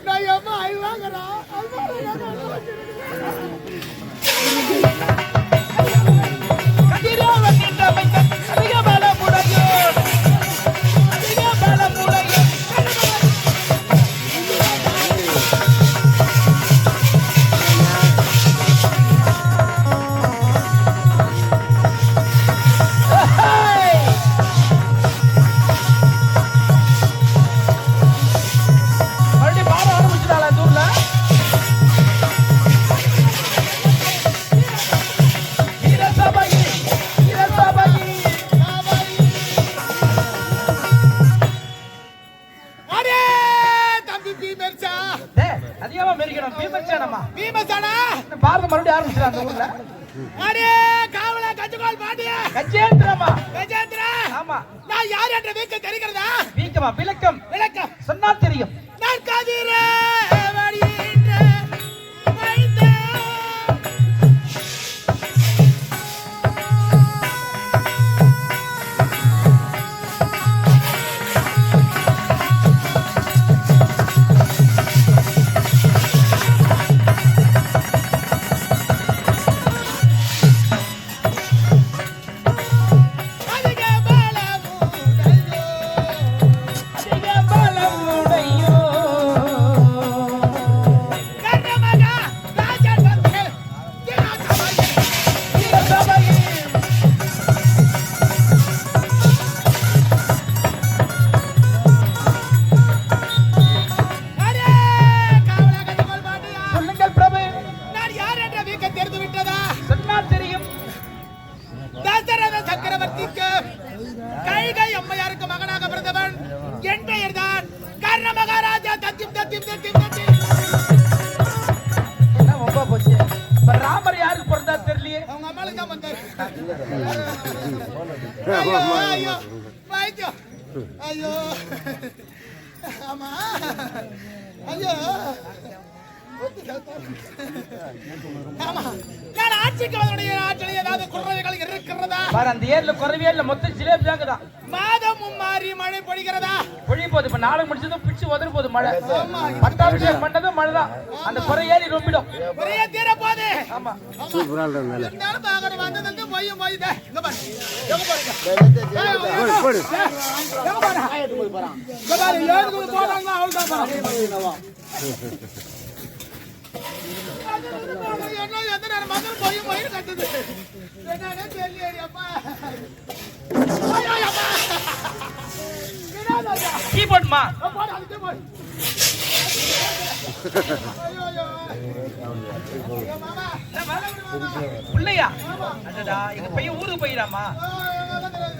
நான் எம்மா ஆய் வாங்குறா பாரத மறுபடியும் ஆரம்பிச்சிடா அந்த ஊர்ல. அடே காவலா கஜ்ஜுகால் பாண்டியா கஜேந்திரமா கஜேந்திரா. ஆமா, நான் யார் என்ற வீக்க தெரிகிறதா? வீக்கமா விளக்கம் விளக்கம் சொன்னா தெரியும். நான் கதிரே வடின்ற மைந்தா சக்கரவர்த்திக்கு கைகை அம்மையாருக்கு மகனாக பிறந்தவன் என் பெயர் தான் கர்ண மகாராஜா. தத்திம் தத்திம் தத்திம் தத்திம். என்ன ரொம்ப போச்சு. ராமர் யாருக்கு பிறந்தா தெரியலையே. அவங்க அம்மாளுக்கு தான் வந்தாரு. ஐயோ ஐயோ வைத்தியம் ஐயோ ஆமா ஐயோ ஆமா. நான் ஆட்சிக்கு வந்தவுடைய ஆட்சியில் ஏதாவது குறவைகள் இருக்கிறதா? பாரு, அந்த ஏர்ல குறவே இல்ல, மொத்தம் ஜிலேபி தாங்கதான். மாதம் மாறி மழை பொழிகிறதா? பொழி போகுது. இப்ப நாளை முடிச்சதும் பிச்சு உதற போகுது மழை. பட்டாபிஷேகம் பண்ணதும் மழைதான். அந்த குறை ஏறி ரொம்பிடும். குறைய தீர போகுது. ஆமா, சூப்பரா இருந்தாலும் பாக்கணும். வந்தது போய் போய் இங்க பாரு எங்க போறீங்க? போடு எங்க போறா? இங்க பாரு ஏழுக்கு போறாங்க அவ்வளவுதான் பாரு. என்ன எந்த நேரம் மகன் போய் போய் கட்டுது என்னன்னு தெரியலையப்பா. கீபோர்ட்மா பிள்ளையா? அடடா, எங்க பையன் ஊருக்கு போயிடாமா?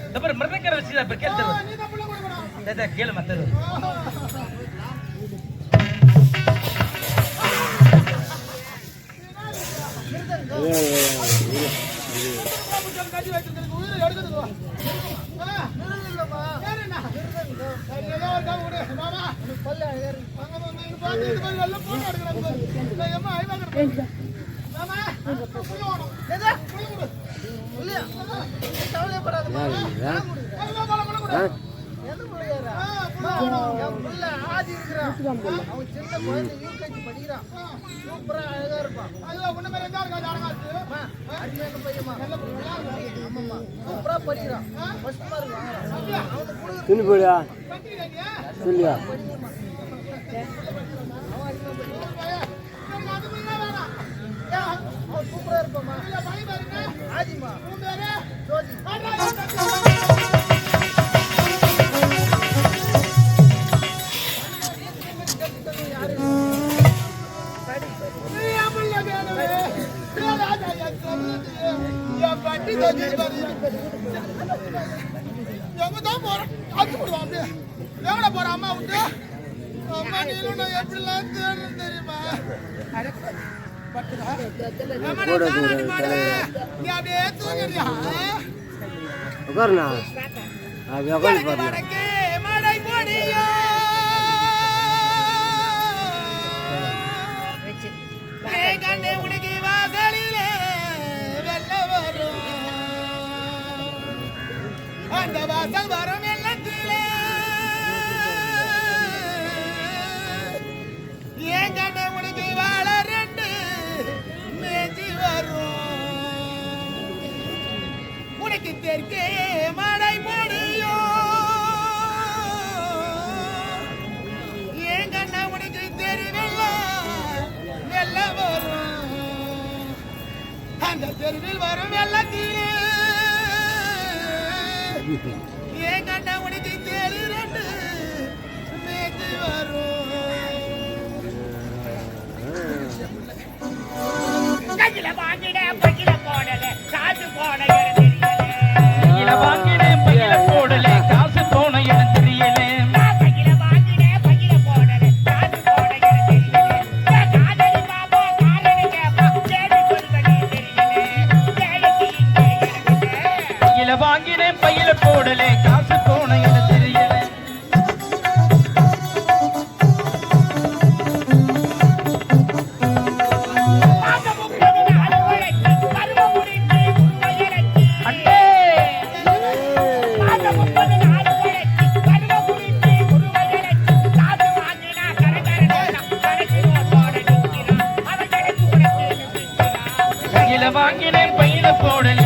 இந்த மாதிரி மிருதங்கரை வச்சுதான் இப்ப கேள்வி கேளு மத்தது. போயா சொல்லியா சூப்பரா இருப்போமா? ஆதிமா எங்கதான் போறேன் அச்சு போடுவான். அப்படியே எங்கட போற அம்மா விட்டு அம்மா நீ எப்படிலாம் தேடுறது தெரியுமா? நீ அப்படியே தூங்கிடுறியா? உட்காருண்ணா மழை பொடியோ கண்ணே உனக்கு வாசலிலே வெள்ள வரும் அந்த வாசல் வரும் வெள்ளத்திலே இந்த தெருவில் வரும் வெள்ளத்தீரே ஏன் கண்ட உனக்கு தேடி ரெண்டு மேய்த்து வரும் கையில வாங்கினேன் பையில போடல காசு போன இடம் தெரியல கையில வாங்கினேன் பையில போடல காசு போன இடம் தெரியல கையில வாங்கினேன் பையில போடல காசு போன இடம் தெரியல காதலி பாபா காரணம் கேப்பா தேடி சொல்படி தெரியல கையில வாங்கினேன் பையில போடல காசு போன இடம் தெரியல அண்ணே கையில வாங்கினேன் பையில போடல